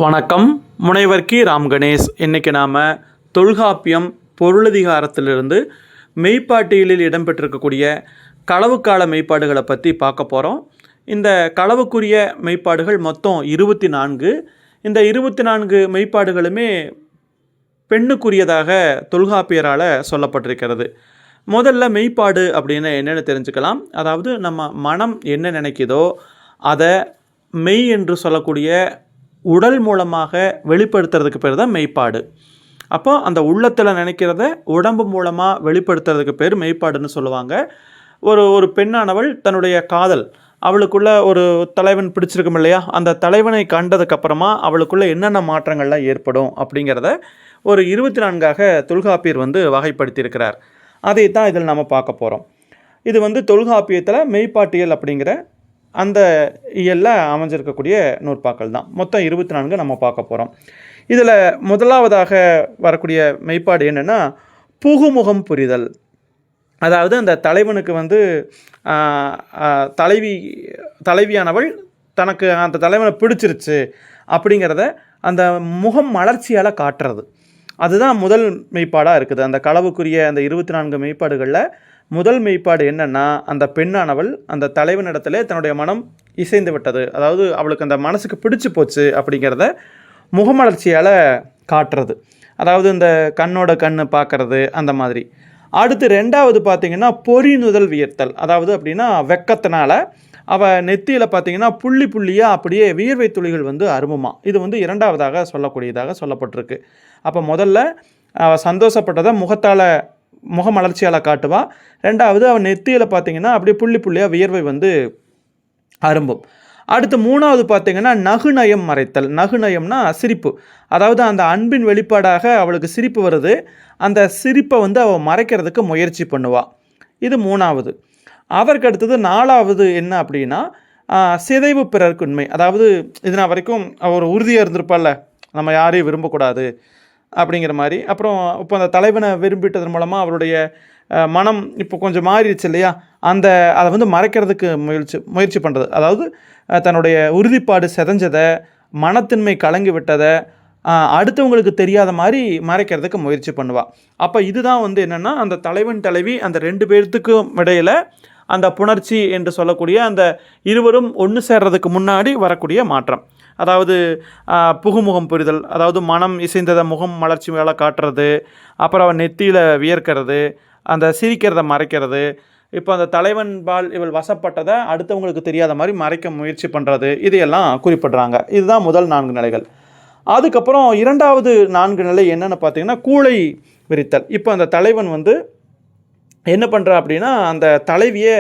வணக்கம். முனைவர் கி. ராம் கணேஷ். இன்றைக்கி நாம் தொல்காப்பியம் பொருளதிகாரத்திலிருந்து மெய்ப்பாட்டியலில் இடம்பெற்றிருக்கக்கூடிய களவுக்கால மெய்ப்பாடுகளை பற்றி பார்க்க போகிறோம். இந்த களவுக்குரிய மெய்ப்பாடுகள் மொத்தம் 24. இந்த 24 மெய்ப்பாடுகளுமே பெண்ணுக்குரியதாக தொல்காப்பியரால் சொல்லப்பட்டிருக்கிறது. முதல்ல மெய்ப்பாடு அப்படின்னு என்னென்னு தெரிஞ்சுக்கலாம். அதாவது நம்ம மனம் என்ன நினைக்குதோ அதை மெய் என்று சொல்லக்கூடிய உடல் மூலமாக வெளிப்படுத்துறதுக்கு பேர் தான் மெய்ப்பாடு. அப்போ அந்த உள்ளத்தில் நினைக்கிறத உடம்பு மூலமாக வெளிப்படுத்துறதுக்கு பேர் மெய்ப்பாடுன்னு சொல்லுவாங்க. ஒரு பெண்ணானவள் தன்னுடைய காதல், அவளுக்குள்ள ஒரு தலைவன் பிடிச்சிருக்கும் இல்லையா, அந்த தலைவனை கண்டதுக்கப்புறமா அவளுக்குள்ள என்னென்ன மாற்றங்கள்லாம் ஏற்படும் அப்படிங்கிறத ஒரு 24ஆக தொல்காப்பியர் வகைப்படுத்தியிருக்கிறார். அதை தான் இதில் நம்ம பார்க்க போகிறோம். இது தொல்காப்பியத்தில் மெய்ப்பாட்டியல் அப்படிங்கிற அந்த இயலில் அமைஞ்சிருக்கக்கூடிய நூற்பாக்கள் தான். மொத்தம் 24 நம்ம பார்க்க போகிறோம். இதில் முதலாவதாக வரக்கூடிய மெய்ப்பாடு என்னென்னா புகுமுகம் புரிதல். அதாவது அந்த தலைவனுக்கு தலைவியானவள் தனக்கு அந்த தலைவனை பிடிச்சிருச்சு அப்படிங்கிறத அந்த முகம் மலர்ச்சியால் காட்டுறது. அதுதான் முதல் மெய்ப்பாடாக இருக்குது. அந்த களவுக்குரிய அந்த 24 மெய்ப்பாடுகளில் முதல் மெய்ப்பாடு என்னென்னா, அந்த பெண்ணானவள் அந்த தலைவனிடத்தில் தன்னுடைய மனம் இசைந்து விட்டது, அதாவது அவளுக்கு அந்த மனசுக்கு பிடிச்சி போச்சு அப்படிங்கிறத முகமலர்ச்சியால் காட்டுறது. அதாவது இந்த கண்ணோட கண் பார்க்குறது அந்த மாதிரி. அடுத்து ரெண்டாவது பார்த்திங்கன்னா பொறிநுதல் வியர்த்தல். அதாவது அப்படின்னா வெக்கத்தினால அவள் நெத்தியில் பார்த்திங்கன்னா புள்ளி புள்ளியாக அப்படியே வியர்வை துளிகள் அரும்புமா. இது இரண்டாவதாக சொல்லக்கூடியதாக சொல்லப்பட்டிருக்கு. அப்போ முதல்ல அவள் சந்தோஷப்பட்டதை முகமலர்ச்சியால் காட்டுவா. ரெண்டாவது அவன் நெத்தியில் பார்த்திங்கன்னா அப்படியே புள்ளி புள்ளியாக வியர்வை அரும்பும். அடுத்து மூணாவது பார்த்திங்கன்னா நகுநயம் மறைத்தல். நகுநயம்னா சிரிப்பு. அதாவது அந்த அன்பின் வெளிப்பாடாக அவளுக்கு சிரிப்பு வருது, அந்த சிரிப்பை அவள் மறைக்கிறதுக்கு முயற்சி பண்ணுவாள். இது மூணாவது. அதற்கு அடுத்தது நாலாவது என்ன அப்படின்னா சிதைவு பிறர்க்குண்மை. அதாவது இது வரைக்கும் அவர் உறுதியாக இருந்திருப்பாள்ல, நம்ம யாரையும் விரும்பக்கூடாது அப்படிங்கிற மாதிரி. அப்புறம் இப்போ அந்த தலைவனை விரும்பிட்டதன் மூலமாக அவருடைய மனம் இப்போ கொஞ்சம் மாறிடுச்சு இல்லையா, அதை மறைக்கிறதுக்கு முயற்சி பண்ணுறது. அதாவது தன்னுடைய உறுதிப்பாடு செதஞ்சதை, மனத்தின்மை கலங்கி விட்டதை அடுத்தவங்களுக்கு தெரியாத மாதிரி மறைக்கிறதுக்கு முயற்சி பண்ணுவாள். அப்போ இதுதான் என்னென்னா அந்த தலைவன் தலைவி அந்த 2 பேர்த்துக்கும் இடையில் அந்த புணர்ச்சி என்று சொல்லக்கூடிய அந்த இருவரும் ஒன்று சேர்றதுக்கு முன்னாடி வரக்கூடிய மாற்றம். அதாவது புகுமுகம் புரிதல், அதாவது மனம் இசைந்ததை முகம் மலர்ச்சி மேலே காட்டுறது, அப்புறம் அவன் நெத்தியில் வியர்க்கிறது, அந்த சிரிக்கிறத மறைக்கிறது. இப்போ அந்த தலைவன் இவள் வசப்பட்டதை அடுத்தவங்களுக்கு தெரியாத மாதிரி மறைக்க முயற்சி பண்ணுறது, இதையெல்லாம் குறிப்பிட்றாங்க. இதுதான் முதல் 4 நிலைகள். அதுக்கப்புறம் இரண்டாவது 4 நிலை என்னென்னு பார்த்தீங்கன்னா கூளை விரித்தல். இப்போ அந்த தலைவன் என்ன பண்ணுறான் அப்படின்னா அந்த தலைவியை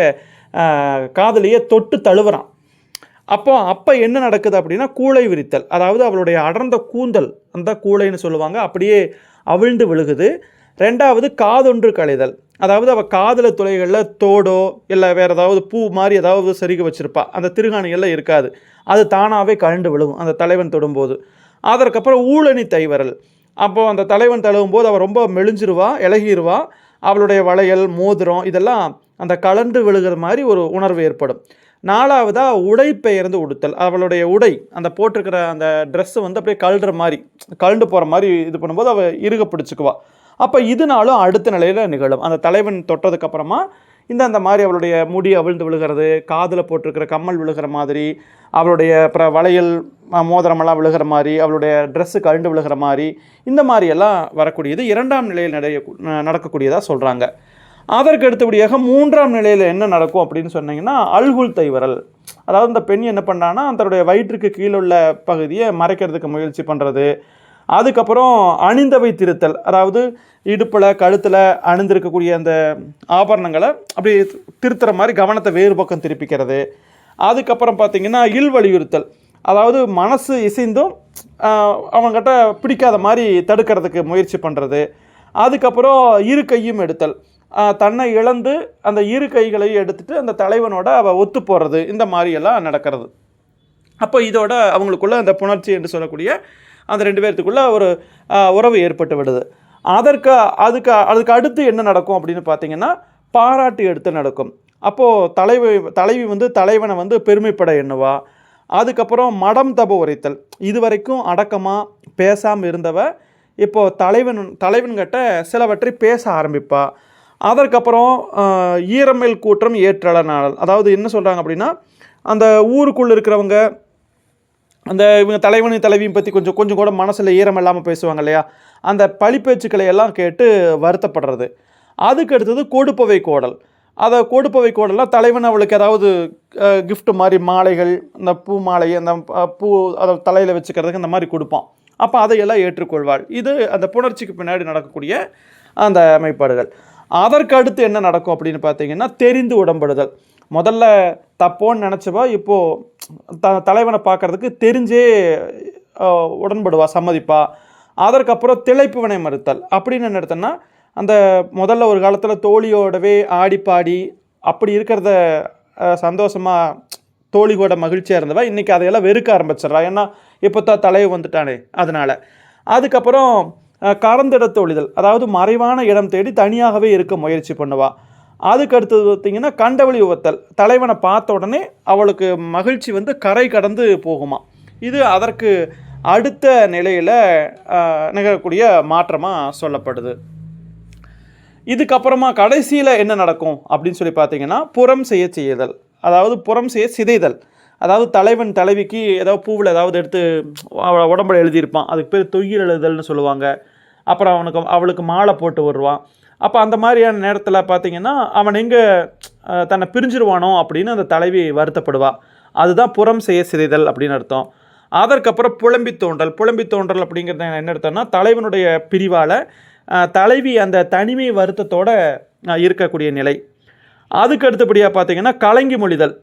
காதலியை தொட்டு தழுவுறான். அப்போ என்ன நடக்குது அப்படின்னா கூளை விரித்தல். அதாவது அவளுடைய அடர்ந்த கூந்தல், அந்த கூளைன்னு சொல்லுவாங்க, அப்படியே அவிழ்ந்து விழுகுது. ரெண்டாவது காதொன்று களைதல். அதாவது அவள் காதல துளைகளில் தோடோ இல்லை வேறு ஏதாவது பூ மாதிரி ஏதாவது செருகி வச்சுருப்பா, அந்த திருகாணிகளில் இருக்காது, அது தானாகவே கழண்டு விழுகும் அந்த தலைவன் தொடும்போது. அதற்கப்புறம் ஊழனி தைவரல். அப்போது அந்த தலைவன் தழுவும்போது அவள் ரொம்ப மெலிஞ்சிருவா, இலகிடுவா. அவளுடைய வளையல் மோதிரம் இதெல்லாம் அந்த கலண்டு விழுகிற மாதிரி ஒரு உணர்வு ஏற்படும். நாலாவதாக உடை பெயர்ந்து உடுத்தல். அவளுடைய உடை, அந்த போட்டிருக்கிற அந்த ட்ரெஸ்ஸு அப்படியே கழண்டு போகிற மாதிரி இது பண்ணும்போது அவள் இறுக பிடிச்சிக்குவா. அப்போ இதனாலும் அடுத்த நிலையில் நிகழும். அந்த தலைவன் தொட்டதுக்கப்புறமா அந்த மாதிரி அவளுடைய முடி அவிழ்ந்து விழுகிறது, காதில் போட்டிருக்கிற கம்மல் விழுகிற மாதிரி, அவளுடைய அப்புறம் வளையல் மோதிரமெல்லாம் விழுகிற மாதிரி, அவளுடைய ட்ரெஸ்ஸு கழண்டு விழுகிற மாதிரி, இந்த மாதிரியெல்லாம் வரக்கூடியது 2ஆம் நிலையில் நடக்கக்கூடியதாக சொல்கிறாங்க. அதற்கு அடுத்தபடியாக 3ஆம் நிலையில் என்ன நடக்கும் அப்படின்னு சொன்னீங்கன்னா அல்குல் தைவரல். அதாவது இந்த பெண் என்ன பண்ணான்னா தன்னுடைய வயிற்றுக்கு கீழே உள்ள பகுதியை மறைக்கிறதுக்கு முயற்சி பண்ணுறது. அதுக்கப்புறம் அணிந்தவை திருத்தல். அதாவது இடுப்பில் கழுத்தில் அணிந்திருக்கக்கூடிய அந்த ஆபரணங்களை அப்படி திருத்துற மாதிரி கவனத்தை வேறு பக்கம் திருப்பிக்கிறது. அதுக்கப்புறம் பார்த்திங்கன்னா வலியுறுத்தல். அதாவது மனசு இசைந்தும் அவங்ககிட்ட பிடிக்காத மாதிரி தடுக்கிறதுக்கு முயற்சி பண்ணுறது. அதுக்கப்புறம் இரு கையும் எடுத்தல். தன்னை இழந்து அந்த இரு கைகளையும் எடுத்துகிட்டு அந்த தலைவனோட அவள் ஒத்து போடுறது, இந்த மாதிரியெல்லாம் நடக்கிறது. அப்போ இதோட அவங்களுக்குள்ள அந்த புணர்ச்சி என்று சொல்லக்கூடிய அந்த 2 பேர்த்துக்குள்ள ஒரு உறவு ஏற்பட்டு விடுது. அதுக்கு அடுத்து என்ன நடக்கும் அப்படின்னு பார்த்தீங்கன்னா பாராட்டு எடுத்து நடக்கும். அப்போது தலைவி தலைவனை பெருமைப்பட எண்ணுவா. அதுக்கப்புறம் மடம் தப உரைத்தல், இது வரைக்கும் அடக்கமாக பேசாமல் இருந்தவ இப்போது தலைவன்கிட்ட சிலவற்றை பேச ஆரம்பிப்பா. அதற்கப்புறம் ஈரமேல் கூற்றம் ஏற்றல நாடல், அதாவது என்ன சொல்கிறாங்க அப்படின்னா, அந்த ஊருக்குள்ளே இருக்கிறவங்க அந்த இவங்க தலைவனையும் தலைவியும் பற்றி கொஞ்சம் கொஞ்சம் கூட மனசில் ஈரம் இல்லாமல் பேசுவாங்க இல்லையா, அந்த பழிப்பேச்சுக்களை எல்லாம் கேட்டு வருத்தப்படுறது. அதுக்கு அடுத்தது கொடுப்பவை கோடல். அதை கொடுப்பவை கோடலாம் தலைவன் அவளுக்கு ஏதாவது கிஃப்ட் மாதிரி மாலைகள், இந்த பூ மாலை, அந்த பூ அதை தலையில் வச்சுக்கிறதுக்கு இந்த மாதிரி கொடுப்பான். அப்போ அதையெல்லாம் ஏற்றுக்கொள்வாள். இது அந்த புணர்ச்சிக்கு பின்னாடி நடக்கக்கூடிய அந்த மெய்ப்பாடுகள். அதற்கு அடுத்து என்ன நடக்கும் அப்படின்னு பார்த்தீங்கன்னா, தெரிந்து உடம்படுதல். முதல்ல தப்போன்னு நினச்சவா இப்போது தலைவனை பார்க்குறதுக்கு தெரிஞ்சே உடன்படுவா, சம்மதிப்பா. அதற்கப்புறம் திளைப்பு வினை மறுத்தல் அப்படின்னு என்ன எடுத்தோன்னா, அந்த முதல்ல ஒரு காலத்தில் தோழியோடவே ஆடிப்பாடி அப்படி இருக்கிறத சந்தோஷமாக தோழியோட மகிழ்ச்சியாக இருந்தவா இன்றைக்கி அதையெல்லாம் வெறுக்க ஆரம்பிச்சிட்றா. ஏன்னா இப்போ தான் தலையை வந்துட்டானே அதனால். அதுக்கப்புறம் கறந்திடத்து ஒழிதல், அதாவது மறைவான இடம் தேடி தனியாகவே இருக்க முயற்சி பண்ணுவாள். அதுக்கு அடுத்தது பார்த்திங்கன்னா கண்டவழி உவத்தல், தலைவனை பார்த்த உடனே அவளுக்கு மகிழ்ச்சி வந்து கரை கடந்து போகுமா. இது அதற்கு அடுத்த நிலையில் நிகழக்கூடிய மாற்றமாக சொல்லப்படுது. இதுக்கப்புறமா கடைசியில் என்ன நடக்கும் அப்படின்னு சொல்லி பார்த்தீங்கன்னா, புறம் செய்தல், அதாவது புறம் செய்ய சிதைதல். அதாவது தலைவன் தலைவிக்கு ஏதாவது பூவில் ஏதாவது எடுத்து உடம்புல எழுதியிருப்பான், அதுக்கு பேர் தொய்யில் எழுதல்னு சொல்லுவாங்க. அப்புறம் அவளுக்கு மாலை போட்டு வருவான். அப்போ அந்த மாதிரியான நேரத்தில் பார்த்திங்கன்னா அவன் எங்கே தன்னை பிரிஞ்சிருவானோ அப்படின்னு அந்த தலைவி வருத்தப்படுவாள். அதுதான் புறம் செய்ய சிதைதல் அப்படின்னு அர்த்தம். அதற்கப்புறம் புலம்பி தோன்றல் அப்படிங்கிறது என்ன அர்த்தம்னா, தலைவனுடைய பிரிவால் தலைவி அந்த தனிமை வருத்தத்தோடு இருக்கக்கூடிய நிலை. அதுக்கு அடுத்தபடியாக பார்த்திங்கன்னா கலங்கி மொழிதல்,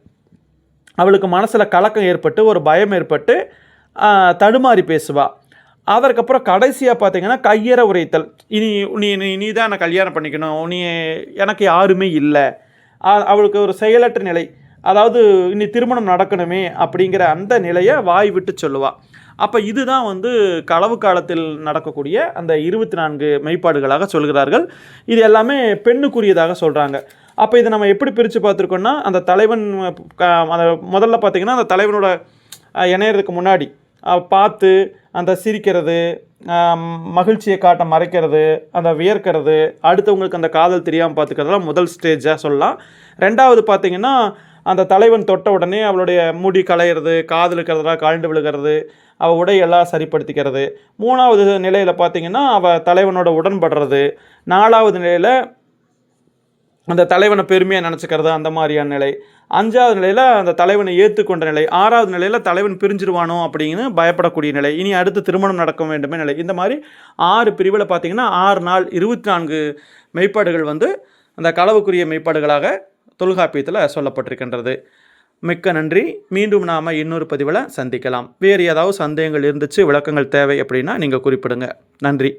அவளுக்கு மனசில் கலக்கம் ஏற்பட்டு ஒரு பயம் ஏற்பட்டு தடுமாறி பேசுவாள். அதற்கப்புறம் கடைசியாக பார்த்திங்கன்னா கையற உரைத்தல், நீ தான் என்னை கல்யாணம் பண்ணிக்கணும், எனக்கு யாருமே இல்லை, அவளுக்கு ஒரு செயலற்ற நிலை, அதாவது இனி திருமணம் நடக்கணுமே அப்படிங்கிற அந்த நிலையை வாய் விட்டு சொல்லுவாள். அப்போ இதுதான் வந்து களவு காலத்தில் நடக்கக்கூடிய அந்த 24 மெய்ப்பாடுகளாக சொல்கிறார்கள். இது எல்லாமே பெண்ணுக்குரியதாக சொல்கிறாங்க. அப்போ இதை நம்ம எப்படி பிரித்து பார்த்துருக்கோன்னா, அந்த தலைவன் அந்த முதல்ல பார்த்திங்கன்னா அந்த தலைவனோட இணையறதுக்கு முன்னாடி பார்த்து அந்த சிரிக்கிறது, மகிழ்ச்சியை காட்ட மறைக்கிறது, அந்த வியர்க்கிறது, அடுத்தவங்களுக்கு அந்த காதல் தெரியாமல் பார்த்துக்கிறதுலாம் முதல் ஸ்டேஜாக சொல்லலாம். ரெண்டாவது பார்த்திங்கன்னா அந்த தலைவன் தொட்ட உடனே அவளுடைய முடி களையிறது, காதல் இருக்கிறதெல்லாம் கழண்டு விழுகிறது, அவள் உடையெல்லாம் சரிப்படுத்திக்கிறது. மூணாவது நிலையில் பார்த்திங்கன்னா அவள் தலைவனோட உடன்படுறது. நாலாவது நிலையில் அந்த தலைவனை பெருமையாக நினச்சிக்கிறது, அந்த மாதிரியான நிலை. அஞ்சாவது நிலையில் அந்த தலைவனை ஏற்றுக்கொண்ட நிலை. ஆறாவது நிலையில் தலைவன் பிரிஞ்சிருவானோ அப்படின்னு பயப்படக்கூடிய நிலை. இனி அடுத்து திருமணம் நடக்க வேண்டுமே நிலை. இந்த மாதிரி 6 பிரிவில் பார்த்திங்கன்னா 6 நாள் 24 மெய்ப்பாடுகள் வந்து அந்த களவுக்குரிய மெய்ப்பாடுகளாக தொல்காப்பியத்தில் சொல்லப்பட்டிருக்கின்றது. மிக்க நன்றி. மீண்டும் நாம் இன்னொரு பதிவில் சந்திக்கலாம். வேறு ஏதாவது சந்தேகங்கள் இருந்துச்சு, விளக்கங்கள் தேவை அப்படின்னா நீங்கள் குறிப்பிடுங்க. நன்றி.